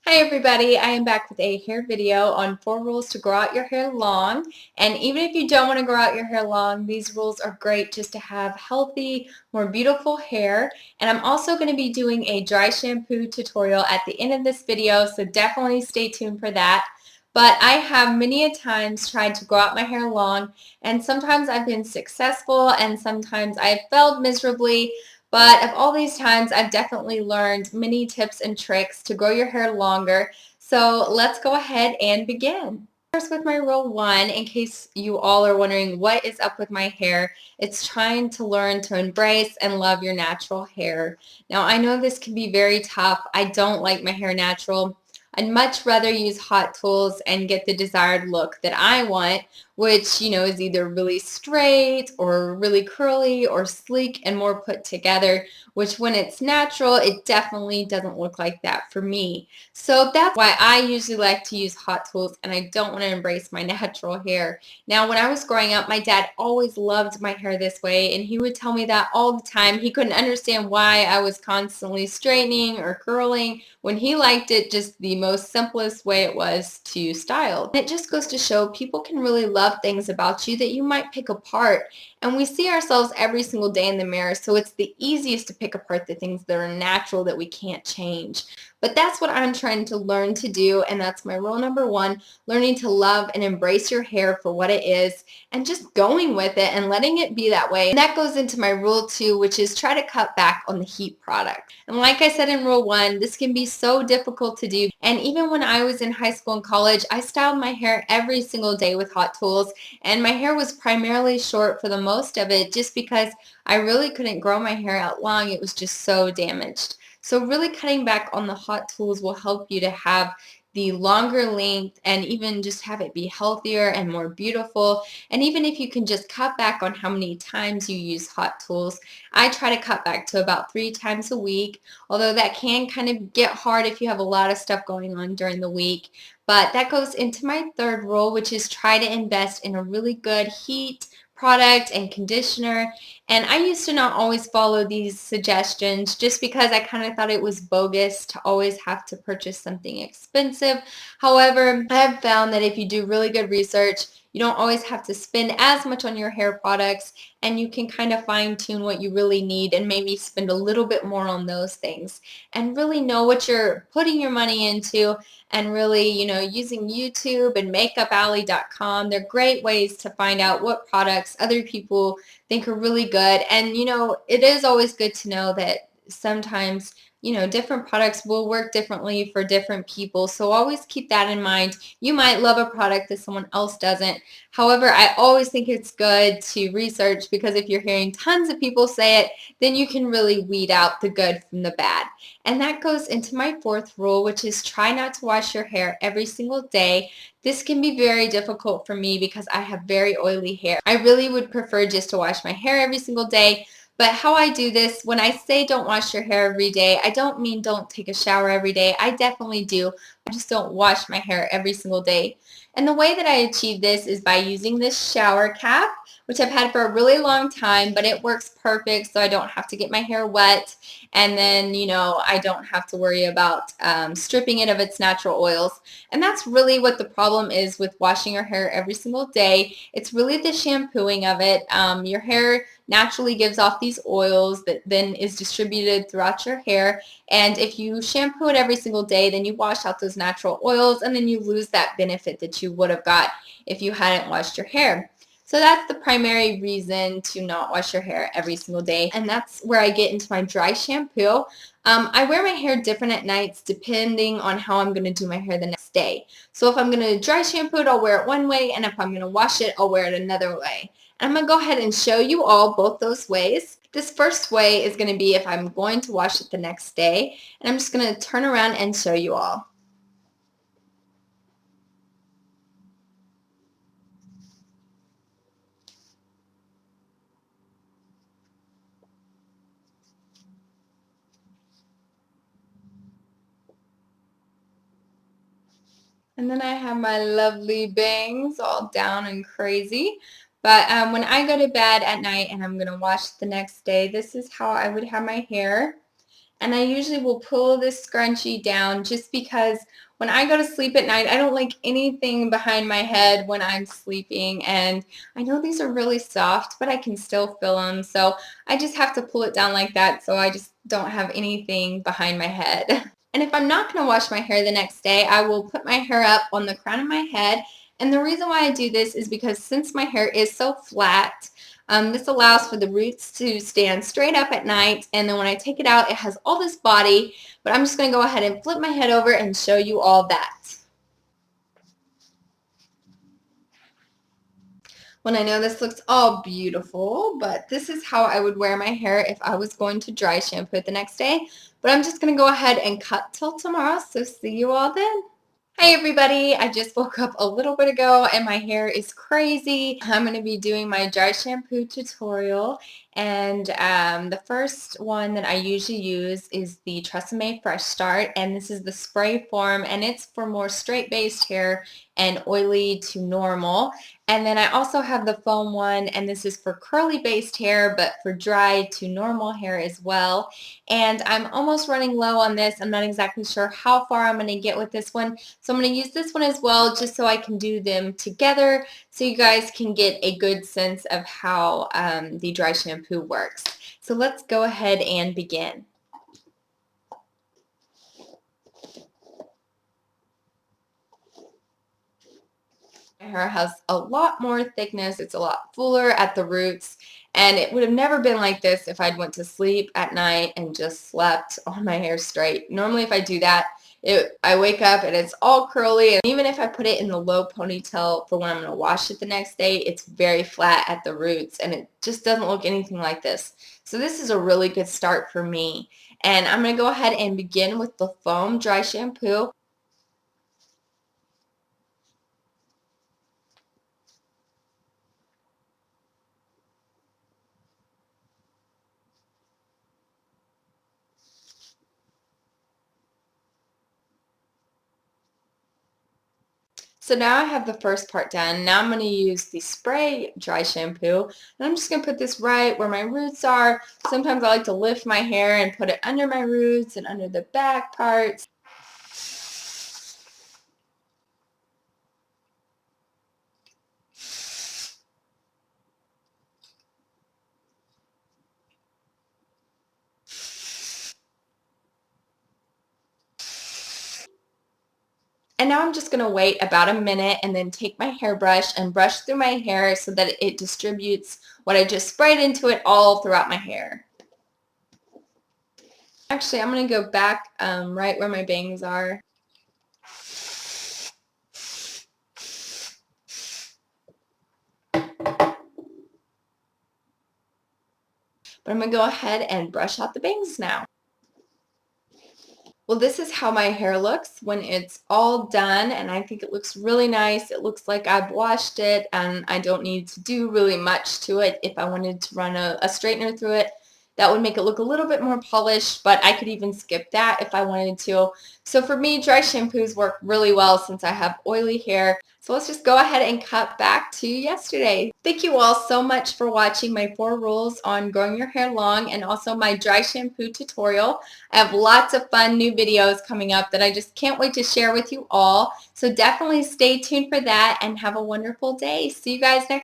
Hi everybody, I am back with a hair video on 4 rules to grow out your hair long. And even if you don't want to grow out your hair long, these rules are great just to have healthy, more beautiful hair. And I'm also going to be doing a dry shampoo tutorial at the end of this video, so definitely stay tuned for that. But I have many a times tried to grow out my hair long, and sometimes I've been successful and sometimes I've failed miserably. But of all these times, I've definitely learned many tips and tricks to grow your hair longer. So let's go ahead and begin. First with my rule one, in case you all are wondering what is up with my hair, it's trying to learn to embrace and love your natural hair. Now I know this can be very tough. I don't like my hair natural. I'd much rather use hot tools and get the desired look that I want, which, is either really straight or really curly or sleek and more put together, which when it's natural, it definitely doesn't look like that for me. So that's why I usually like to use hot tools and I don't want to embrace my natural hair. Now, when I was growing up, my dad always loved my hair this way and he would tell me that all the time. He couldn't understand why I was constantly straightening or curling when he liked it just the most simplest way it was to style. And it just goes to show people can really love things about you that you might pick apart. And we see ourselves every single day in the mirror, so it's the easiest to pick apart the things that are natural that we can't change. But that's what I'm trying to learn to do, and that's my rule number one, learning to love and embrace your hair for what it is and just going with it and letting it be that way. And that goes into my rule two, which is try to cut back on the heat product. And like I said in rule one, this can be so difficult to do. And even when I was in high school and college, I styled my hair every single day with hot tools, and my hair was primarily short for the most of it just because I really couldn't grow my hair out long. It was just so damaged. So really cutting back on the hot tools will help you to have the longer length and even just have it be healthier and more beautiful. And even if you can just cut back on how many times you use hot tools, I try to cut back to about 3 times a week, although that can kind of get hard if you have a lot of stuff going on during the week. But that goes into my third rule, which is try to invest in a really good heat product and conditioner. And I used to not always follow these suggestions just because I kind of thought it was bogus to always have to purchase something expensive. However, I have found that if you do really good research, you don't always have to spend as much on your hair products, and you can kind of fine tune what you really need and maybe spend a little bit more on those things and really know what you're putting your money into. And really, using YouTube and makeupalley.com, they're great ways to find out what products other people think are really good. And, it is always good to know that sometimes, different products will work differently for different people. So always keep that in mind. You might love a product that someone else doesn't. However, I always think it's good to research, because if you're hearing tons of people say it, then you can really weed out the good from the bad. And that goes into my fourth rule, which is try not to wash your hair every single day. This can be very difficult for me because I have very oily hair. I really would prefer just to wash my hair every single day. But how I do this, when I say don't wash your hair every day, I don't mean don't take a shower every day. I definitely do. I just don't wash my hair every single day. And the way that I achieve this is by using this shower cap, which I've had for a really long time, but it works perfect so I don't have to get my hair wet. And then, I don't have to worry about stripping it of its natural oils. And that's really what the problem is with washing your hair every single day. It's really the shampooing of it. Your hair naturally gives off these oils that then is distributed throughout your hair. And if you shampoo it every single day, then you wash out those natural oils, and then you lose that benefit that you would have got if you hadn't washed your hair. So that's the primary reason to not wash your hair every single day. And that's where I get into my dry shampoo. I wear my hair different at nights depending on how I'm going to do my hair the next day. So if I'm going to dry shampoo it, I'll wear it one way, and if I'm going to wash it, I'll wear it another way. And I'm going to go ahead and show you all both those ways. This first way is going to be if I'm going to wash it the next day, and I'm just going to turn around and show you all. And then I have my lovely bangs all down and crazy. But when I go to bed at night and I'm going to wash the next day, this is how I would have my hair. And I usually will pull this scrunchie down just because when I go to sleep at night, I don't like anything behind my head when I'm sleeping. And I know these are really soft, but I can still feel them. So I just have to pull it down like that so I just don't have anything behind my head. And if I'm not going to wash my hair the next day, I will put my hair up on the crown of my head. And the reason why I do this is because since my hair is so flat, this allows for the roots to stand straight up at night, and then when I take it out, it has all this body, but I'm just going to go ahead and flip my head over and show you all that. Well, I know this looks all beautiful, but this is how I would wear my hair if I was going to dry shampoo it the next day. But I'm just going to go ahead and cut till tomorrow, so see you all then. Hi everybody, I just woke up a little bit ago and my hair is crazy. I'm going to be doing my dry shampoo tutorial, and the first one that I usually use is the TRESemme Fresh Start, and this is the spray form, and it's for more straight based hair and oily to normal. And then I also have the foam one, and this is for curly based hair but for dry to normal hair as well. And I'm almost running low on this. I'm not exactly sure how far I'm going to get with this one. So I'm going to use this one as well just so I can do them together so you guys can get a good sense of how the dry shampoo works. So let's go ahead and begin. My hair has a lot more thickness. It's a lot fuller at the roots, and it would have never been like this if I'd went to sleep at night and just slept on my hair straight. Normally if I do that, I wake up and it's all curly, and even if I put it in the low ponytail for when I'm going to wash it the next day, it's very flat at the roots and it just doesn't look anything like this. So this is a really good start for me. And I'm going to go ahead and begin with the foam dry shampoo. So now I have the first part done. Now I'm going to use the spray dry shampoo, and I'm just going to put this right where my roots are. Sometimes I like to lift my hair and put it under my roots and under the back parts. And now I'm just going to wait about a minute and then take my hairbrush and brush through my hair so that it distributes what I just sprayed into it all throughout my hair. Actually, I'm going to go back right where my bangs are. But I'm going to go ahead and brush out the bangs now. Well, this is how my hair looks when it's all done, and I think it looks really nice. It looks like I've washed it, and I don't need to do really much to it. If I wanted to run a straightener through it, that would make it look a little bit more polished, but I could even skip that if I wanted to. So for me, dry shampoos work really well since I have oily hair. So let's just go ahead and cut back to yesterday. Thank you all so much for watching my 4 rules on growing your hair long and also my dry shampoo tutorial. I have lots of fun new videos coming up that I just can't wait to share with you all. So definitely stay tuned for that and have a wonderful day. See you guys next